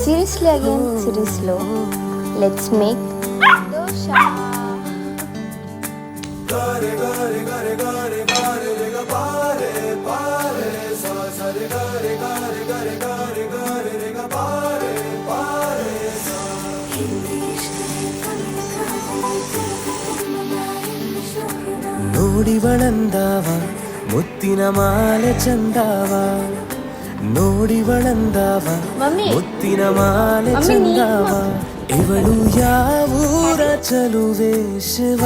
Seriously again, seriously. Let's make dosha. ನೋಡಿ ಬಳಂದಾವ ಮುತ್ತಿನ ಮಾಲೆ ಚಂದಾವ ನೋಡಿ ಬಳಂದಾವ Mummy. ಮುತ್ತಿನ ಮಾಲೆ Mummy, ಚಂದಾವ ಇವಳು ಯಾವೂರ ಚಲುವೆ ಶಿವ